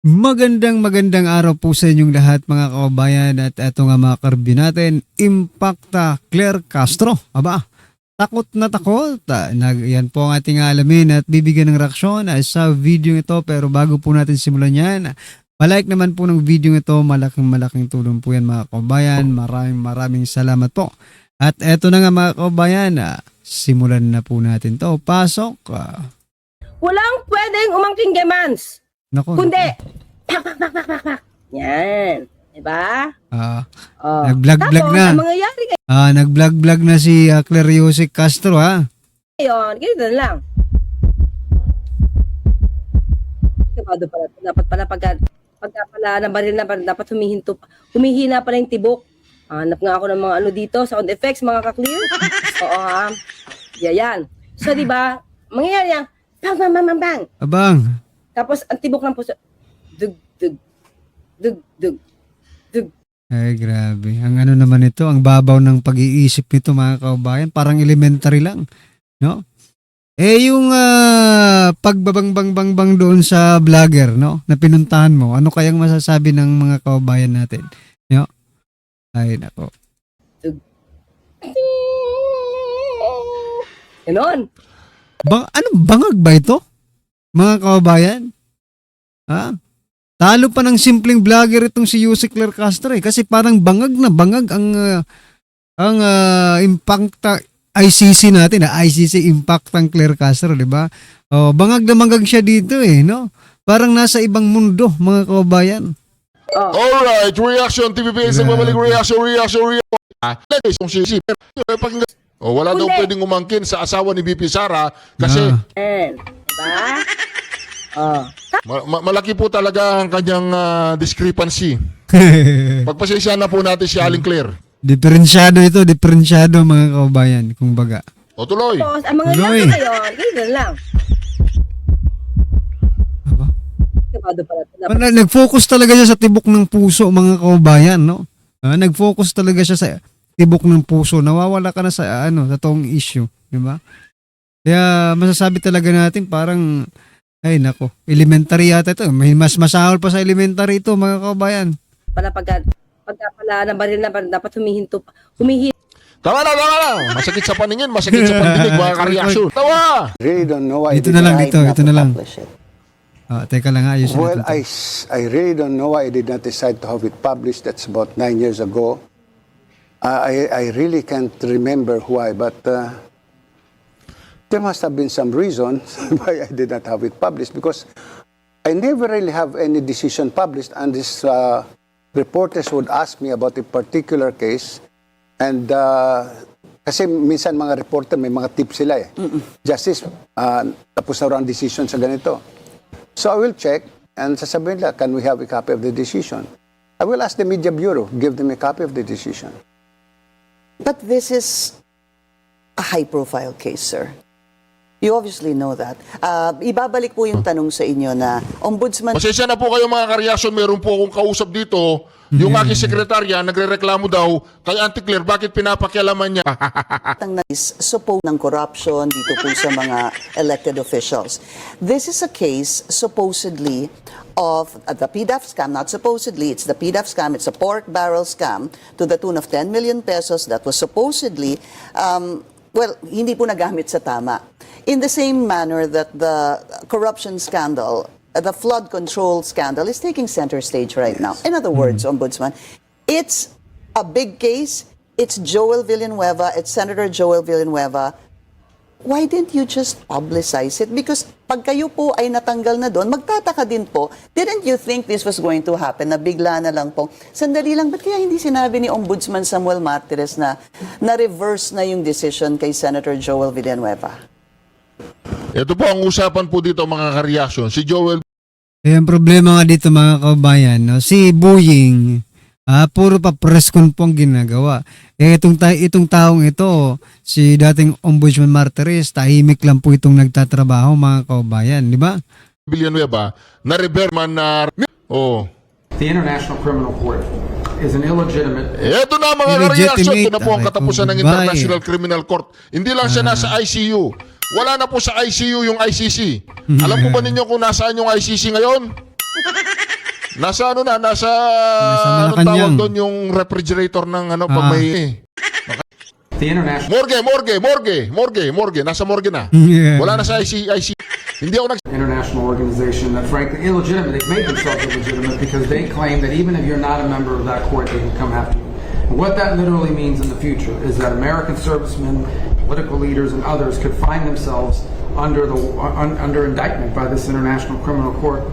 Magandang araw po sa inyong lahat mga kababayan at eto nga mga karbyo natin, Impacta Claire Castro. Aba, takot na takot. Yan po ang ating alamin at bibigyan ng reaksyon sa video ito, pero bago po natin simulan yan, palike naman po ng video ito, malaking tulong po yan mga kababayan. Maraming salamat po. At eto na nga mga kababayan, simulan na po natin to. Pasok. Walang pwedeng umangking gemans. Naku, Kundi, pak. Yan. Diba? nag-vlog na. Ang mangyayari Nag-vlog na si Claire Yusek Castro ngayon, ganito na lang. Kabado pala. Dapat pala pagka pala ng baril na dapat humihina pala yung tibok. Hanap nga ako ng mga ano dito, sound effects, mga ka-clear. Oo ha. Yan. So, diba, mangyayari yan, bang. Abang. Tapos, ang tibok ng puso, dug. Ay, grabe. Ang ano naman ito, ang babaw ng pag-iisip nito mga kababayan, parang elementary lang, no? Yung pagbabang-bang doon sa vlogger, no, na pinuntahan mo, ano kayang masasabi ng mga kababayan natin, no? Ay, nako. Ganon. Bangag ba ito? Mga kababayan? Talo pa ng simpleng vlogger itong si Yusek Claire Castro kasi parang bangag ang Impacta ICC natin, ICC Impacta Claire Castro, di ba? Bangag na bangag siya dito no? Parang nasa ibang mundo, mga kababayan. Alright, reaction TVPS ang babalik reaction. Wala daw pwedeng umangkin sa asawa ni BP Sara kasi Diba? malaki po talaga ang kanyang discrepancy. Pagpasensya na po natin si Aling Claire. Diferensyado mga kababayan, kumbaga. O tuloy. Tapos, ang mangyayari ngayon, ganito na lang. Aba? Kabado pala. Nag-focus talaga siya sa tibok ng puso, mga kababayan, no? Nag-focus talaga siya sa tibok ng puso. Nawawala ka na sa sa toong issue, di ba? Kaya masasabi talaga natin parang ay nako, elementary yata ito. May mas masahol pa sa elementary ito, mga kababayan. Pagka pala ng baril na dapat Tama na. Masakit sa paningin, masakit sa pandinig, mga ka-reaction. Tawa! Really don't know why Ito na lang dito, ito na lang. publish it. Teka lang, ayusin Well, natin. I really don't know why I did not decide to have it published. That's about 9 years ago. I really can't remember why, but there must have been some reason why I did not have it published, because I never really have any decision published, and these reporters would ask me about a particular case, and kasi minsan mga reporter may mga tips sila Justice, tapos na raw ang decision sa ganito. So I will check and sasabihin nila, can we have a copy of the decision? I will ask the Media Bureau, give them a copy of the decision. But this is a high-profile case, sir. You obviously know that. Ibabalik po yung tanong sa inyo na ombudsman... Pasensya na po kayo mga ka-reaction. Meron po akong kausap dito. Yung aking sekretarya, nagre-reklamo daw kay Auntie Claire, bakit pinapakialaman niya? Ang nais suppose ng corruption dito po sa mga elected officials. This is a case supposedly of the PDAF scam, not supposedly, it's the PDAF scam, it's a pork barrel scam to the tune of 10 million pesos that was supposedly, hindi po nagamit sa tama. In the same manner that the corruption scandal, the flood control scandal is taking center stage right now. In other words, Ombudsman, it's a big case. It's Joel Villanueva. It's Senator Joel Villanueva. Why didn't you just publicize it? Because pag kayo po ay natanggal na doon, magtataka din po, didn't you think this was going to happen? Na bigla na lang po, sandali lang, ba't kaya hindi sinabi ni Ombudsman Samuel Martires na na-reverse na yung decision kay Senator Joel Villanueva? Ito po ang usapan po dito mga ka-reaction. Si Joel Ang problema nga dito mga kababayan, no? Si Boying, puro pa press con po ang ginagawa. Itong taong ito, si dating Ombudsman Martires, tahimik lang po itong nagtatrabaho mga kababayan, di ba? Villanueva, na-reverman na... The International Criminal Court is an illegitimate... Ito na mga ka-reaction. Ito na po ang Aray, katapusan ng goodbye. International Criminal Court. Hindi lang siya nasa ICU. Wala na po sa ICU yung ICC. Alam po ba ninyo kung nasaan yung ICC ngayon? Nasa ano na, nasa anong Malacanang. tawag doon yung refrigerator ng ano pag may The international morgue, nasa morgue na. Yeah. Wala na sa IC. Hindi ako international organization that frankly illegitimate. They've made themselves illegitimate because they claim that even if you're not a member of that court, they can come after you. And what that literally means in the future is that American servicemen, political leaders, and others could find themselves under under indictment by this international criminal court.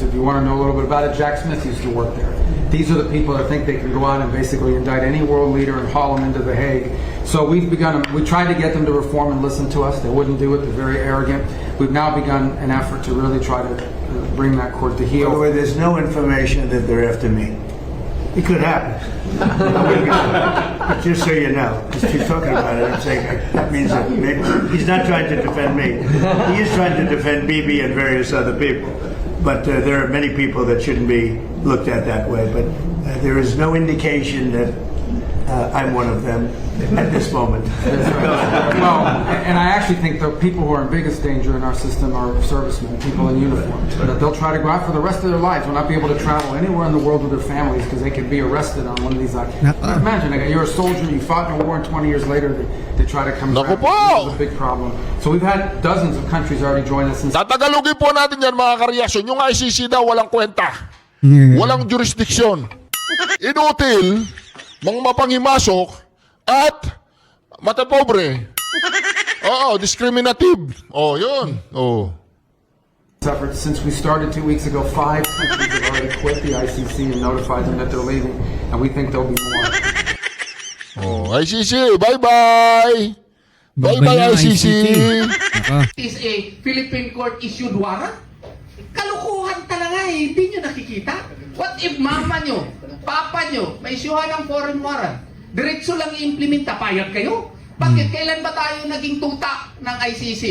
If you want to know a little bit about it, Jack Smith used to work there. These are the people that think they can go out and basically indict any world leader and haul them into The Hague. So we tried to get them to reform and listen to us. They wouldn't do it. They're very arrogant. We've now begun an effort to really try to bring that court to By the heel. way, there's no information that they're after me. It could happen. But just so you know, just keep talking about it. I'm saying that means that maybe he's not trying to defend me. He is trying to defend Bibi and various other people. But there are many people that shouldn't be looked at that way. But there is no indication that I'm one of them at this moment. Well, and I actually think the people who are in biggest danger in our system are servicemen, people in uniform. That they'll try to go out for the rest of their lives, will not be able to travel anywhere in the world with their families because they could be arrested on one of these. Imagine, you're a soldier, you fought in a war, and 20 years later they try to come Naku back. po! This is a big problem. So we've had dozens of countries already join us. Tatagalogin po natin yan mga kareaksyon. Yung ICC daw walang kwenta. Yeah. Walang jurisdiksyon. Inutil, mga mapanghimasok, at matapobre. Oo, discriminative. Oh, yun. Oh. Efforts. Since we started 2 weeks ago, 5 countries have already quit the ICC and notified them that they're leaving, and we think there'll be more. Oh, ICC, bye-bye. Bye-bye, na, ICC. Nako. Is a Philippine court issued warrant? Kalukuhan talaga eh, hindi nyo nakikita. What if mama nyo, papa nyo, may isyuhan ng foreign warrant? Diretso lang i-implementa, payag kayo? Bakit? Kailan ba tayo naging tuta ng ICC?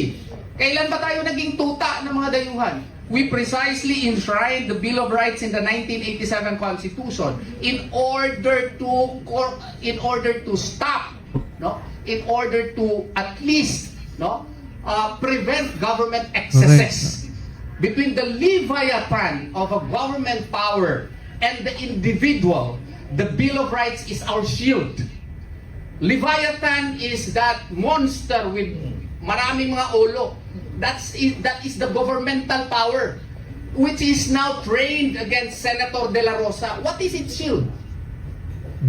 Kailan ba tayo naging tuta ng mga dayuhan? We precisely enshrined the Bill of Rights in the 1987 Constitution in order to stop, no? In order to at least, no, prevent government excesses. Between the leviathan of a government power and the individual, the Bill of Rights is our shield. Leviathan is that monster with maraming mga ulo. That is the governmental power, which is now trained against Senator De La Rosa. What is its shield?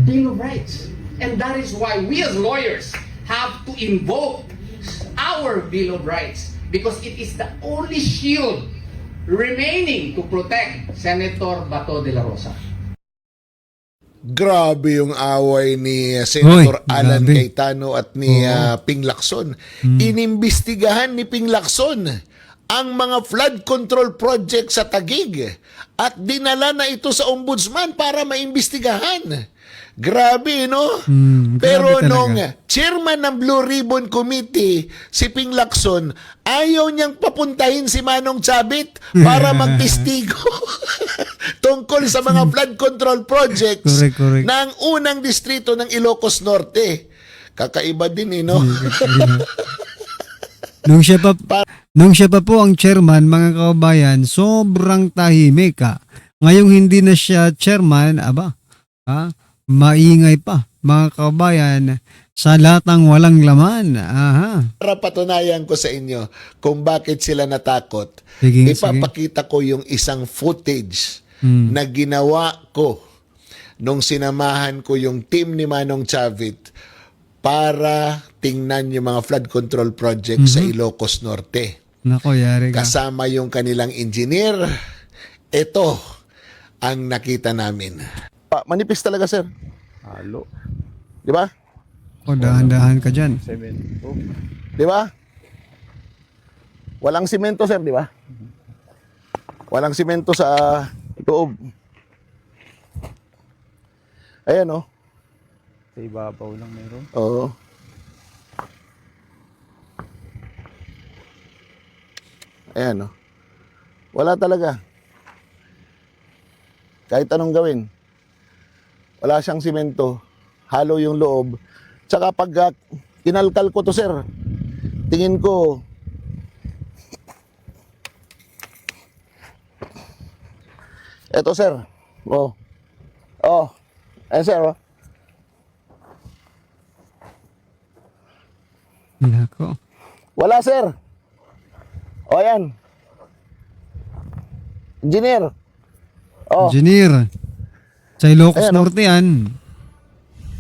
Bill of Rights. And that is why we as lawyers have to invoke our Bill of Rights, because it is the only shield remaining to protect Senator Bato De La Rosa. Grabe yung away ni Senator Hoy, Alan grabe. Cayetano at ni Ping Lacson. Inimbestigahan ni Ping Lacson ang mga flood control project sa Taguig at dinala na ito sa ombudsman para maimbestigahan. Grabe, no? Pero grabe talaga. nung chairman ng Blue Ribbon Committee, si Ping Lacson, ayaw niyang papuntahin si Manong Chabit para magtestigo tungkol sa mga flood control projects Correct. ng unang distrito ng Ilocos Norte. Kakaiba din, no? Nung siya pa po ang chairman, mga kababayan, sobrang tahimik ka. Ngayong hindi na siya chairman, maingay pa, mga kababayan, sa latang walang laman. Aha. Para patunayan ko sa inyo kung bakit sila natakot, Sige. ipapakita ko yung isang footage na ginawa ko nung sinamahan ko yung team ni Manong Chavit para tingnan yung mga flood control project sa Ilocos Norte. Nako, yari ka. Kasama yung kanilang engineer. Ito ang nakita namin. Manipis talaga, sir. Halo. Di ba? O, dahan-dahan ka dyan. Di ba? Walang simento, sir, di ba? Walang simento sa loob. Ayan, oh. Sa ibabaw lang meron. Oo. Ayan, oh. Wala talaga. Kahit anong gawin. Wala siyang simento. Halo yung loob. Tsaka pag kinalkal ko to, sir, tingin ko Eto, sir. Oh. Oh. Ayan, sir. Oh. Nako. Wala, sir. O, ayan. Engineer. Oh. Engineer. Sa Ilocos Ayan, Norte yan.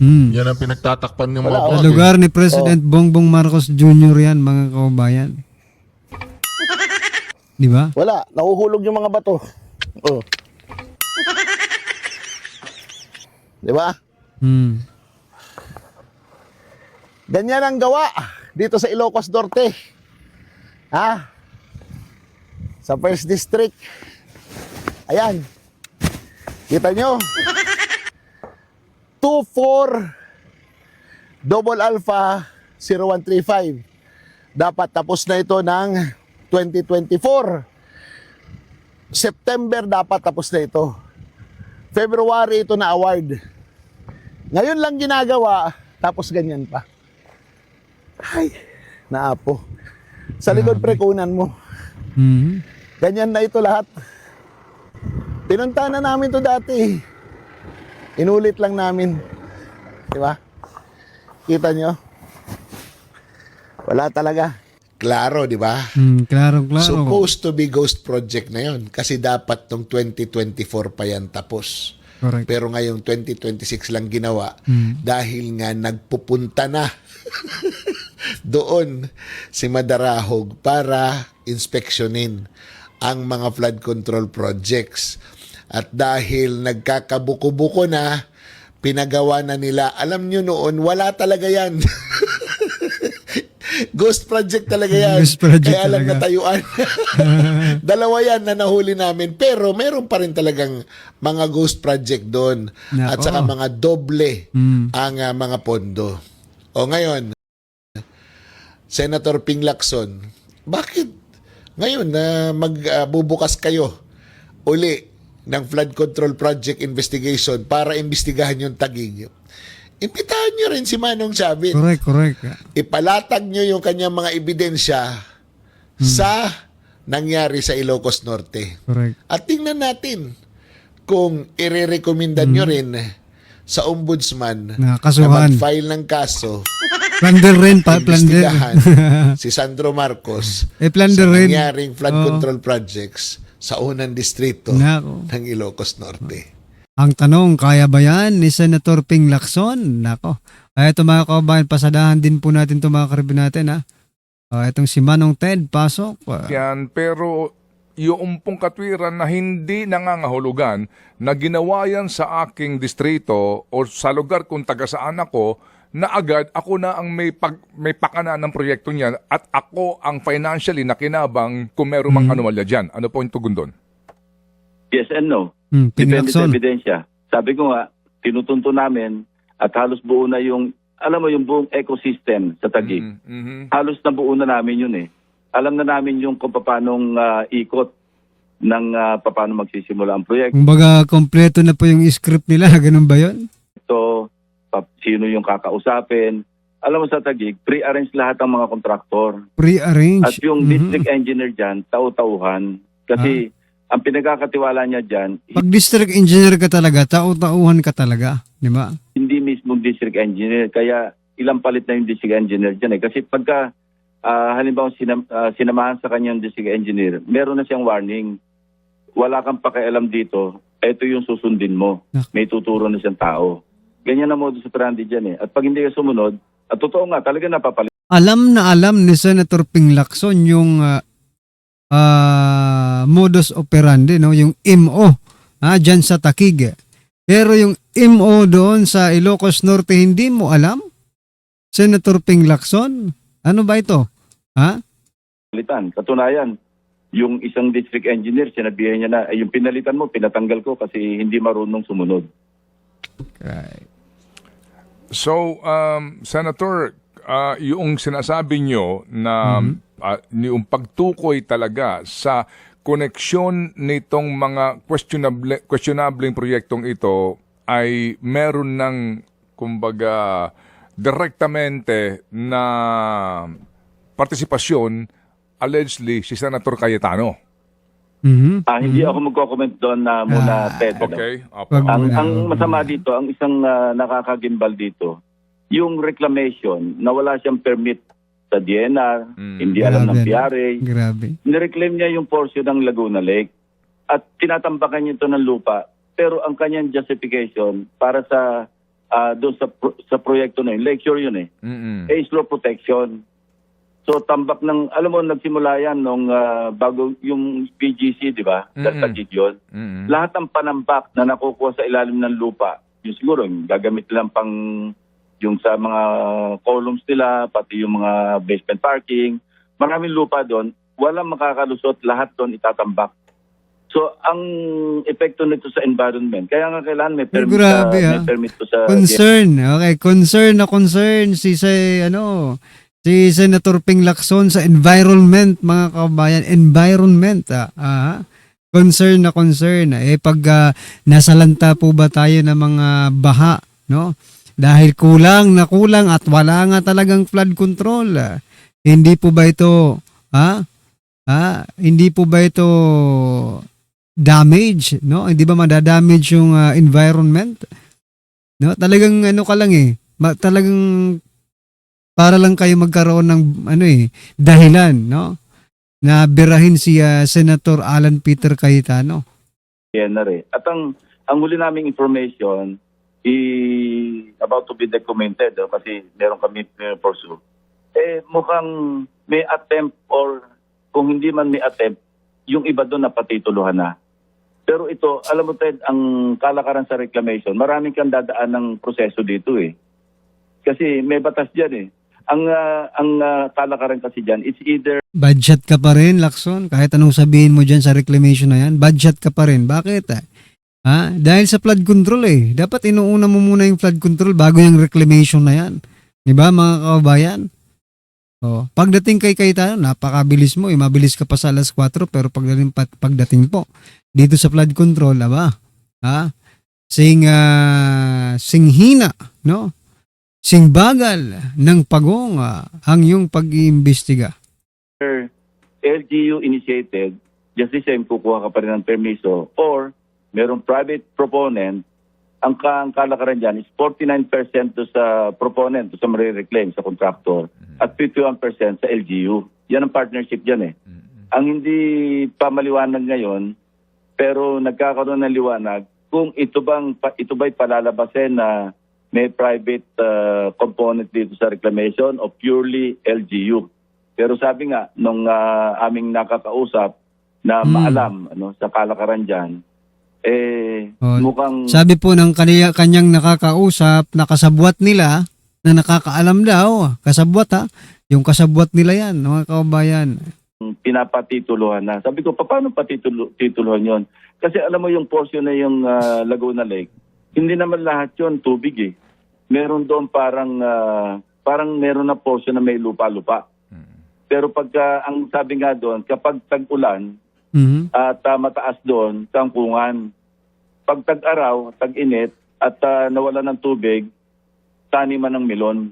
Yan ang pinagtatakpan ng mga Wala, Sa boss. lugar ni President Bongbong Marcos Jr. yan, mga kababayan. Di ba? Wala. Nahuhulog yung mga bato. Oh. Di ba? Hmm. Ganyan ang gawa dito sa Ilocos Norte. Ha? Sa First District. Ayan. Kita nyo? 24 Double Alpha 0135. Dapat tapos na ito ng 2024. September dapat tapos na ito. February ito na award. Ngayon lang ginagawa, tapos ganyan pa. Ay, naapo. Sa likod prekunan mo. Mhm. Ganyan na ito lahat. Pinunta na namin to dati. Inulit lang namin. Di ba? Kita nyo? Wala talaga. Klaro, di ba? Klaro. Supposed to be ghost project na yon kasi dapat tong 2024 pa yan tapos. Correct. Pero ngayong 2026 lang ginawa dahil nga nagpupunta na doon si Madarahog para inspeksyonin ang mga flood control projects. At dahil nagkakabuko-buko na, pinagawa na nila. Alam nyo noon, wala talaga yan. Ghost project talaga yan. Ghost project Kaya lang talaga. natayuan. Dalawa yan na nahuli namin. Pero meron pa rin talagang mga ghost project doon. Nako. At saka mga doble ang mga pondo. O ngayon, Senator Ping Lacson, bakit ngayon na magbubukas kayo uli ng flood control project investigation para imbestigahan yung Taguig? Imbitahan nyo rin si Manong Sabit. Correct. Ipalatag nyo yung kanyang mga ebidensya sa nangyari sa Ilocos Norte. Correct. At tingnan natin kung irerekomendan nyo rin sa ombudsman Na na kasuhan. mag-file ng kaso, Plunder rin pa. Plunder. imbestigahan si Sandro Marcos Plunder sa rin. nangyaring flood Oo. control projects sa unang distrito Nako. ng Ilocos Norte. Ang tanong, kaya ba yan ni Senator Ping Lacson? Nako. Ay, ito mga kababayan, pasadahan din po natin ito mga karibin natin, ha? Itong si Manong Ted, pasok. Yan, pero yung pong katwiran na hindi nangangahulugan na ginawa yan sa aking distrito o sa lugar kung taga saan ako, na agad ako na ang may pakana ng proyekto niyan at ako ang financially nakinabang kung meron mang anomalya dyan. Ano po yung tugon doon? Yes and no. Ping Depende sa Lacson. ebidensya. Sabi ko nga, tinutunto namin at halos buo na yung, alam mo yung buong ecosystem sa Taguig. Halos na buo na namin yun eh. Alam na namin yung kung paano ikot ng paano magsisimula ang proyekto. Kumbaga, kompleto na po yung script nila. Ganun ba yun? Sino yung kakausapin. Alam mo sa Taguig, pre-arrange lahat ang mga kontraktor. Pre-arrange. At yung district engineer dyan, tau-tauhan. Kasi ang pinagkakatiwala niya dyan, Pag district engineer ka talaga, tau-tauhan ka talaga. Di ba? hindi mismo district engineer. Kaya ilang palit na yung district engineer dyan eh. Kasi pagka halimbawa sinamahan sa kanyang district engineer, meron na siyang warning. Wala kang pakialam dito, ito yung susundin mo. May tuturo na siyang tao. Ganyan na modus operandi dyan eh. At pag hindi ka sumunod, at totoo nga, talaga napapalit. Alam na alam ni Senator Ping Lacson yung modus operandi, no? Yung MO dyan sa Taguig. Pero yung MO doon sa Ilocos Norte, hindi mo alam? Senator Ping Lacson? Ano ba ito? Katunayan, yung isang district engineer, sinabihan niya na, ay, yung pinalitan mo, pinatanggal ko kasi hindi marunong sumunod. Right. So, Senator, yung sinasabi nyo na yung pagtukoy talaga sa koneksyon nitong mga questionable proyektong ito ay meron ng, kumbaga, direktamente na partisipasyon allegedly si Senator Cayetano. Hindi ako magko-comment doon na muna, Ted. ano. Okay. Opo. Wag Ang, muna, ang wag masama muna. dito, ang isang nakakagimbal dito, yung reclamation na wala siyang permit sa DNR, hindi alam ng Grabe, PRA, Grabe. nireclaim niya yung portion ng Laguna Lake at tinatambakan niya ito ng lupa. Pero ang kanyang justification para sa doon sa proyekto na yun, Lakeshore yun eh slow protection. So tambak ng, alam mo, nagsimula yan nung bago yung PGC, di ba? Sa Gideon. Lahat ng panambak na nakukuha sa ilalim ng lupa, yung siguro, yung gagamit lang pang yung sa mga columns nila, pati yung mga basement parking, maraming lupa doon, walang makakalusot, lahat doon itatambak. So, ang epekto nito sa environment, kaya nga kailangan may permit, Grabe, may permit to sa... Concern. Okay, concern si Senator Ping Lacson sa environment, mga kabayan. Environment. Concern na concern. Pag nasalanta po ba tayo ng mga baha, no? Dahil kulang at wala nga talagang flood control. Hindi po ba ito, hindi po ba ito damage, no? Hindi ba madadamage yung environment? No, talagang ano ka lang talagang para lang kayo magkaroon ng dahilan, no? Na birahin si Senator Alan Peter Cayetano. At ang huli naming information about to be documented kasi meron kami pursue. Mukhang may attempt or kung hindi man may attempt, yung iba doon napatituluhan na. Pero ito, alam mo Ted, ang kalakaran sa reclamation, maraming kang dadaan ng proseso dito Kasi may batas diyan Ang kalakaran kasi diyan, it's either Budget ka pa rin, Lacson. Kahit anong sabihin mo dyan sa reclamation na yan, budget ka pa rin. Bakit? Dahil sa flood control Dapat inuuna mo muna yung flood control bago yung reclamation na yan. Diba mga kababayan? Pagdating kay Cayetano, napakabilis mo. Mabilis ka pa sa alas 4 pero pagdating po dito sa flood control, singhina, no? Singbagal ng pagong ang yung pag-iimbestiga. LGU initiated, just the same, kukuha ka pa rin ng permiso, or merong private proponent, ang kalakaran dyan is 49% to sa proponent, to sa marireclaim, sa contractor, at 51% sa LGU. Yan ang partnership dyan Ang hindi pa maliwanag ngayon, pero nagkakaroon ng liwanag, kung ito ba'y palalabasin na may private component dito sa reclamation o purely LGU. Pero sabi nga, nung aming nakakausap na maalam sa kalakaran dyan, mukhang... Sabi po ng kanyang nakakausap, nakasabwat nila, na nakakaalam daw, kasabwat yung kasabwat nila yan, mga kababayan. Pinapatituluhan na. Sabi ko, paano patituluhan yon? Kasi alam mo yung portion na yung Laguna Lake, hindi naman lahat yon tubig Meron doon parang meron na portion na may lupa-lupa. Pero pagka, ang sabi nga doon, kapag tag-ulan at mataas doon, tangkungan. Pag tag-araw, tag-init at nawala ng tubig, taniman ng melon.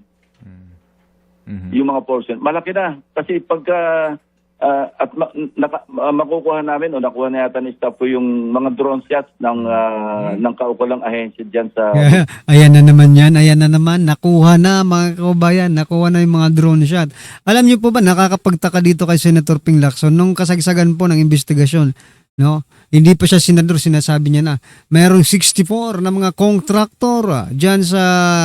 Yung mga portion. Malaki na. Kasi pagka makukuha namin o nakuha na yata ni staff ko yung mga drone shots ng kaukulang ahensya dyan sa... Ayan na naman yan. Ayan na naman. Nakuha na mga kababayan. Nakuha na yung mga drone shot. Alam niyo po ba, nakakapagtaka dito kay Senator Ping Lacson nung kasagsagan po ng investigasyon. No? Hindi pa siya senador, sinasabi niya na mayroong 64 na mga contractor dyan sa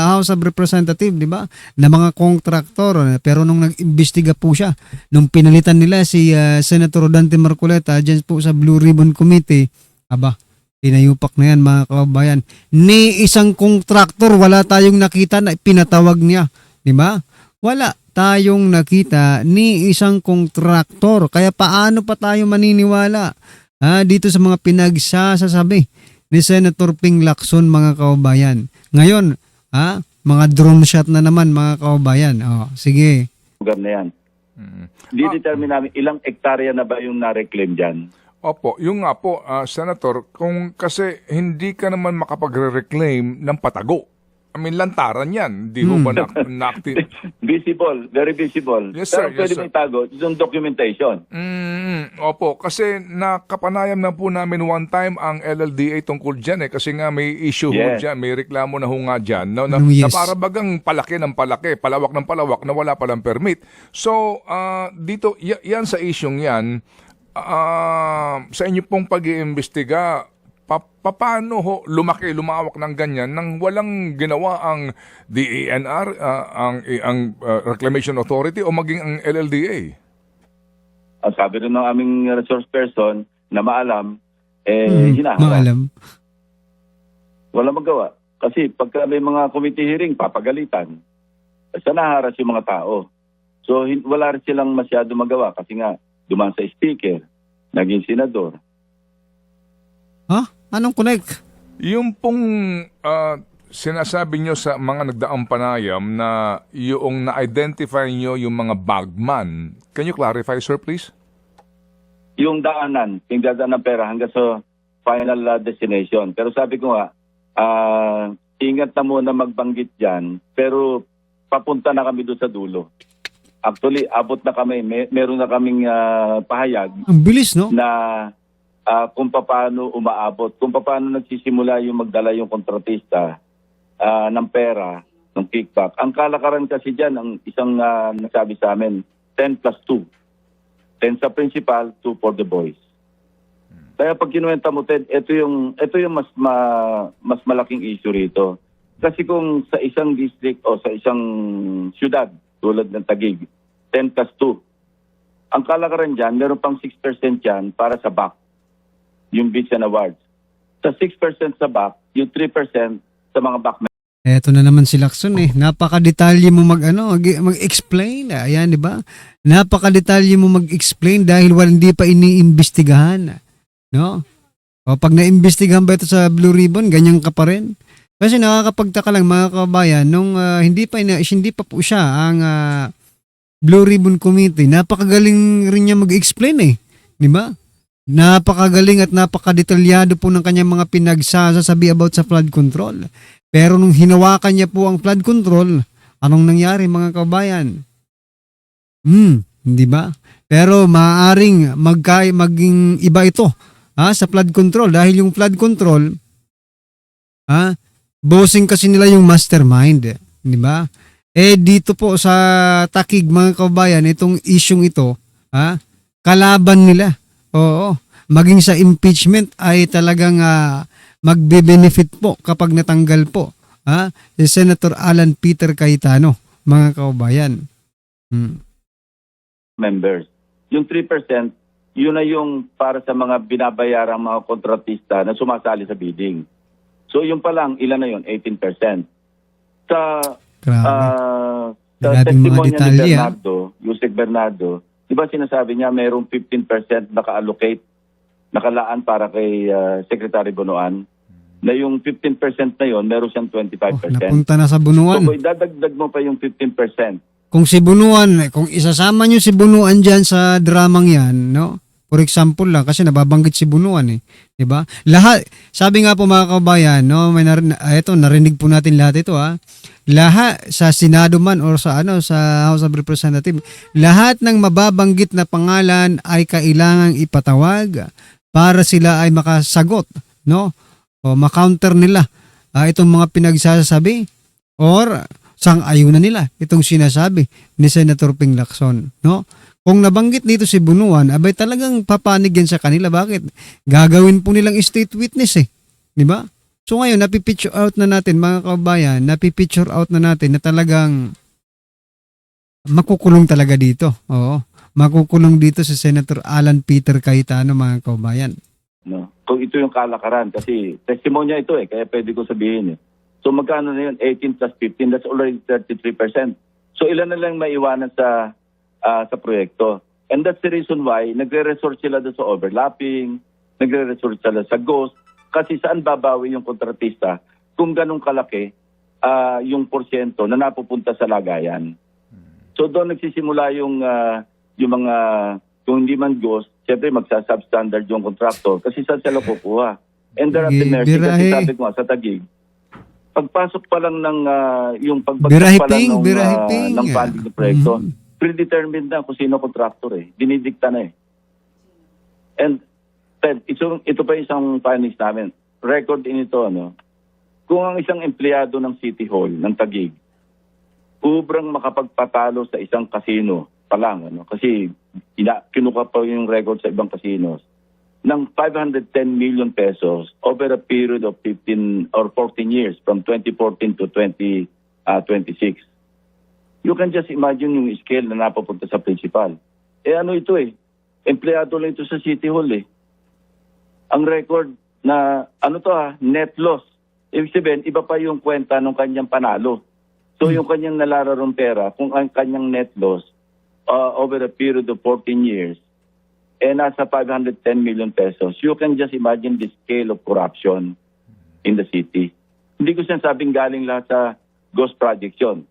House of Representatives, di ba? Na mga contractor. Pero nung nag-imbestiga po siya, nung pinalitan nila si Senator Dante Marcoleta dyan po sa Blue Ribbon Committee, pinayupak na yan mga kababayan. Ni isang contractor, wala tayong nakita na pinatawag niya. Di ba? Wala tayong nakita ni isang contractor. Kaya paano pa tayo maniniwala dito sa mga pinagsasabi ni Senator Ping Lacson, mga kababayan? Ngayon, mga drone shot na naman, mga kababayan. Sige. Lugar na yan. Di-determine namin ilang hektarya na ba yung na-reclaim dyan. Opo, yung nga po, Senator, kung kasi hindi ka naman makapagre-reclaim ng patago. lantaran yan. Di ho ba na-active? Visible, very visible. Yes, sir. Pero pwede Yes, sir. mo itago, yung documentation. Opo, kasi nakapanayam na po namin one time ang LLDA tungkol dyan kasi nga may issue ho Yes. dyan, may reklamo na ho nga dyan, no, na, Yes. na para bagang palaki ng palaki, palawak ng palawak na wala palang permit. So, dito, yan sa isyong yan, sa inyo pong pag-iimbestiga, paano ho lumawak ng ganyan nang walang ginawa ang DENR, ang Reclamation Authority o maging ang LLDA? Ang sabi rin ng aming resource person na maalam, hinaharap. Maalam. Wala magawa. Kasi pagka may mga committee hearing, papagalitan. Basta naharas yung mga tao. So wala rin silang masyado magawa kasi nga dumaan sa speaker, naging senador. Ha? Anong connect? Yung pong sinasabi nyo sa mga nagdaang panayam na yung na-identify nyo yung mga bagman, can you clarify, sir, please? Yung daanan, yung dadaan ng pera hanggang sa final destination. Pero sabi ko nga, ingat na muna magbanggit dyan, pero papunta na kami doon sa dulo. Actually, abot na kami. Meron na kaming pahayag Ang bilis, no? na kung paano umaabot, kung paano nagsisimula yung magdala yung kontratista ng pera, ng kickback. Ang kalakaran kasi dyan, ang isang nagsabi sa amin, 10 plus 2. 10 sa principal, 2 for the boys. Kaya pag kinuwenta mo, Ted, ito yung mas malaking issue rito. Kasi kung sa isang district o sa isang syudad, tulad ng Taguig, 10 plus 2. Ang kalakaran dyan, meron pang 6% dyan para sa BAC, yung Bids and Awards. Sa 6% sa BAC, yung 3% sa mga BAC. Eto na naman si Lacson Napaka-detalye mo mag-explain. Ayan, di ba? Napaka-detalye mo mag-explain dahil hindi pa iniimbestigahan. No? O pag naimbestigahan ba ito sa Blue Ribbon, ganyan ka pa rin. Kasi nakakapagtaka lang mga kabayan, nung hindi pa po siya ang Blue Ribbon Committee, napakagaling rin niya mag-explain Di ba? Napakagaling at napakadetalyado po ng kanyang mga pinagsasabi about sa flood control. Pero nung hinawakan niya po ang flood control, anong nangyari mga kabayan? Di ba? Pero maaaring maging iba ito sa flood control dahil yung flood control, bossing kasi nila yung mastermind. Di ba? Dito po sa Taguig mga kabayan, itong isyong ito, kalaban nila. Oo. Maging sa impeachment ay talagang magbe-benefit po kapag natanggal po si Senator Alan Peter Cayetano, mga kabayan. Members. Yung 3%, yun na yung para sa mga binabayarang mga kontratista na sumasali sa bidding. So yung pa lang, ilan na yun? 18%. Sa Grabing mga testimonya ni detalye, Bernardo, Yusek Bernardo, di ba sinasabi niya mayroong 15% naka-allocate, nakalaan para kay Secretary Bonoan, na yung 15% na yon meron siyang 25%. Napunta na sa Bunuan. So, idadagdag mo pa yung 15%. Kung si Bunuan, kung isasama nyo si Bunuan dyan sa dramang yan, no? For example lang, kasi nababanggit si Bunuan Diba? Lahat, sabi nga po mga kabayan, no? Narinig po natin lahat ito Lahat sa Senado man o sa House of Representatives, lahat ng mababanggit na pangalan ay kailangang ipatawag para sila ay makasagot, no? O makounter nila itong mga pinagsasabi or sang-ayunan nila itong sinasabi ni Senator Ping Lacson, no? Kung nabanggit dito si Bunuan, abay talagang papanig yan sa kanila. Bakit? Gagawin po nilang state witness Di ba? So ngayon, napipicture out na natin, mga kabayan, napipicture out na natin na talagang makukulong talaga dito. Oo. Makukulong dito si Senator Alan Peter Cayetano, mga kabayan. No? So ito yung kalakaran kasi testimonya ito kaya pwede ko sabihin So magkano na yun? 18 plus 15, that's already 33%. So ilan na lang maiwanan sa proyekto. And that's the reason why nagre-resort sila doon sa overlapping, nagre-resort sila sa ghost, kasi saan babawi yung kontratista kung ganun kalaki yung porsyento na napupunta sa lagayan. So doon nagsisimula yung mga, kung hindi man ghost, siyempre magsa-substandard yung kontraktor kasi saan sila kukuha. And there are the mercy kasi sabi ko sa Taguig, pagpasok pa lang ng yung Birahiping, ng funding ng proyekto, predetermined na kung sino contractor eh. Dinidikta na eh. And ito pa isang findings namin. Record din ito, kung ang isang empleyado ng City Hall ng Taguig ubrang makapagpatalo sa isang casino pa lang, kasi kinuha pa yung record sa ibang casinos ng 510 million pesos over a period of 15 or 14 years from 2014 to 2026. You can just imagine yung scale na napapunta sa principal. Ito empleyado lang ito sa City Hall eh. Ang record na net loss. Ibig sabihin, iba pa yung kwenta ng kanyang panalo. So yung kanyang nalararong pera, kung ang kanyang net loss over a period of 14 years, nasa 510 million pesos, you can just imagine the scale of corruption in the city. Hindi ko sinasabing galing lahat sa ghost project yun.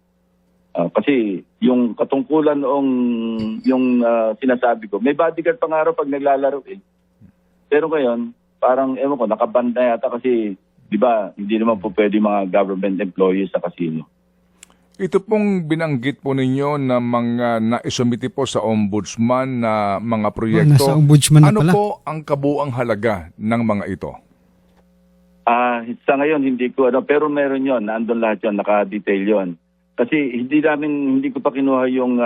Kasi yung katungkulan noong yung sinasabi ko, may bodyguard pa nga raw pag naglalaro eh. Pero ngayon, parang nakabanda yata kasi, di ba, hindi naman po pwede mga government employees sa casino. Ito pong binanggit po ninyo na mga naisumiti po sa ombudsman na mga proyekto. Nasa ombudsman na ano pala. po ang kabuang halaga ng mga ito? Sa ngayon, hindi ko, pero meron yon, nandun lahat yon, naka-detail yon. Kasi hindi ko pa kinuha yung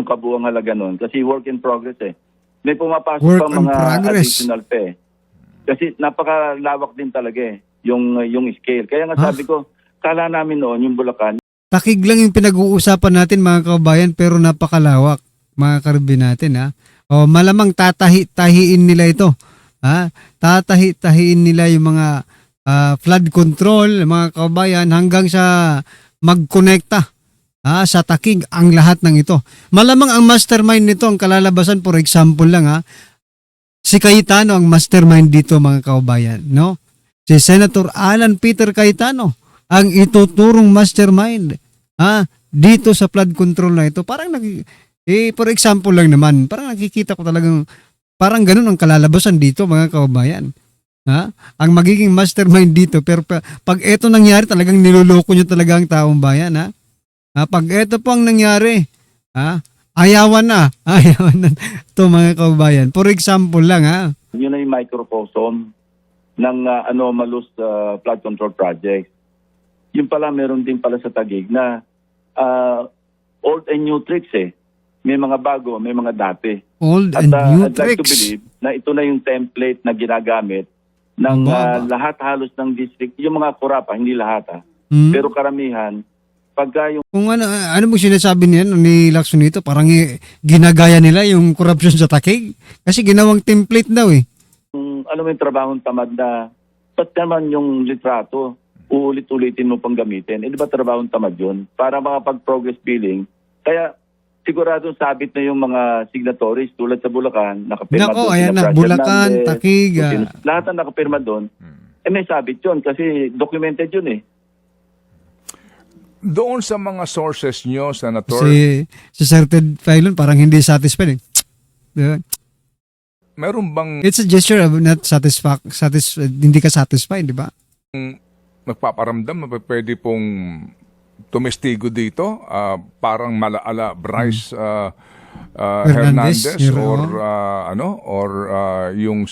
kabuang halaga nun. Kasi work in progress eh. May pumapasok Work pa in mga progress. additional pa eh. Kasi napakalawak din talaga eh, yung scale. Kaya nga sabi ko, kala namin noon yung Bulacan, Takig lang yung pinag-uusapan natin mga kababayan pero napakalawak mga karbi natin ha. O malamang tatahiin nila ito. Ha? Tatahiin nila yung mga flood control mga kababayan hanggang sa magkonekta sa Taguig ang lahat ng ito. Malamang ang mastermind nito ang kalalabasan, for example lang si Cayetano ang mastermind dito mga kababayan, no? Si Senator Alan Peter Cayetano ang ituturong mastermind dito sa flood control na ito. Parang for example lang naman, parang nakikita ko talagang parang ganun ang kalalabasan dito mga kababayan. Ang magiging mastermind dito, pero pag ito nangyari talagang niloloko nyo talaga ang taong bayan. Pag ito po ang nangyari, ayawan na ito mga kababayan. For example lang yun na yung microcosm ng anomalous flood control project. Yung pala, meron din pala sa Taguig na old and new tricks eh. May mga bago, may mga dati. Old and new I'd like to tricks. believe na ito na yung template na ginagamit ng lahat halos ng district. Yung mga kurapa, hindi lahat pero karamihan, pagka yung Kung ano mo sinasabi ni Lacson parang ginagaya nila yung corruption sa Taguig. Kasi ginawang template daw eh. alam mo yung trabahong tamad na ba't naman yung litrato uulit-ulitin mo pang gamitin? Di ba trabahong tamad yun? Para makapag-progress billing. Kaya sigurado sabit na yung mga signatories tulad sa Bulacan, nakapirma Nako, doon. ayan na, Bulacan, Taguig. Lahat na nakapirma doon. May sabit yun kasi documented yun eh. Doon sa mga sources nyo, Senator, Si certified file parang hindi satisfied eh. Diba? meron bang It's a gesture of not hindi ka satisfied, di ba? nagpaparamdam na pwede pong tumestigo dito? Parang malaala Bryce Hernandez or yung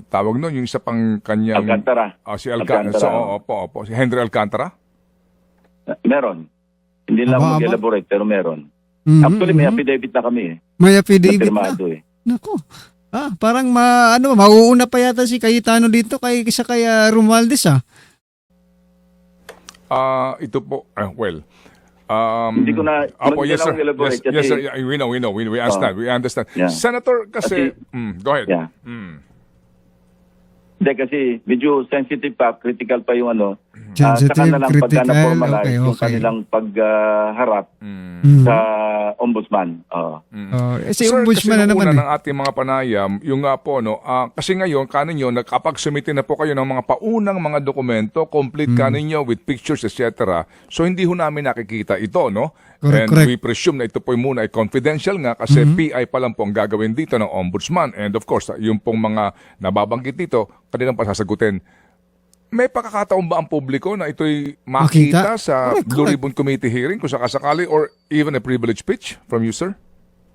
tawag no, yung isa pang kanyang Alcantara. Si Alcantara. Si Henry Alcantara? Meron. Hindi lang ako mag-elaborate pero meron. Actually may affidavit na kami eh. May affidavit na. Eh. Nako. Parang mauuna pa yata si Cayetano dito kaysa kay Romualdez Ito po, hindi ko na yes, sir. elaborate kasi Yes, sir. We know. We understand. We understand. Yeah. Senator, kasi go ahead. Yeah. Hindi kasi medyo sensitive pa, critical pa yung Sensitive, saka na lang pagka critical, na-formalize yung okay. kanilang pagharap sa ombudsman. Si ombudsman na naman. Kasi ng ating mga panayam, yung nga po, kasi ngayon, kaninyo, nakapag-submit na po kayo ng mga paunang mga dokumento, complete kaninyo with pictures, etc. So, hindi ho namin nakikita ito, no? Correct. We presume na ito po muna ay confidential nga kasi PI pa lang po ang gagawin dito ng ombudsman. And of course, yung pong mga nababanggit dito, kanilang pasasagutin. may pakakataon ba ang publiko na ito'y Makita? makita sa Correct, Blue correct. Ribbon Committee hearing kung sakasakali or even a privilege speech from you, sir?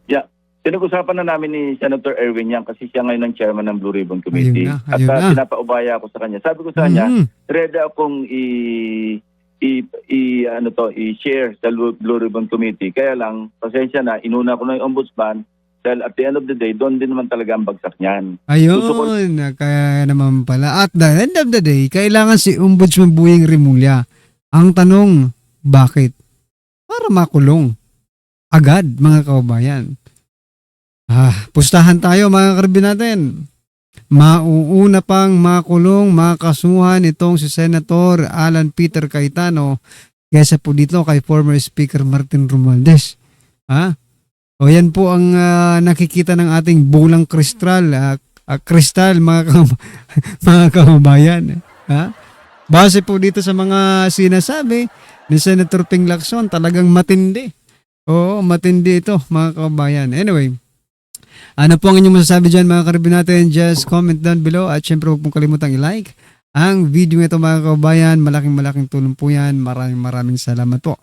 Yeah. Pinag-usapan na namin ni Senator Erwin yan kasi siya ngayon ang chairman ng Blue Ribbon Committee. Ayun na. Pinapaubaya ako sa kanya. Sabi ko sa kanya, Mhm. ready akong i-share sa Blue Ribbon Committee. Kaya lang, pasensya na, inuna ko na yung ombudsman dahil at the end of the day, doon din naman talaga ang bagsak niyan. Ayun, kaya naman pala. At the end of the day, kailangan si Ombudsman Buying Rimulya. Ang tanong, bakit? Para makulong. Agad, mga kababayan. Pustahan tayo, mga karbi natin. Mauuna pang makulong, makasuhan itong si Senator Alan Peter Cayetano kaysa po dito kay former Speaker Martin Romualdez. O yan po ang nakikita ng ating bulang kristal, mga kababayan. Base po dito sa mga sinasabi ni Senator Ping Lacson, talagang matindi. Oo, matindi ito, mga kababayan. Anyway, ano po ang inyong masasabi dyan, mga karibin natin? Just comment down below at syempre huwag pong kalimutang i-like ang video nito, mga kababayan. Malaking tulong po yan. Maraming salamat po.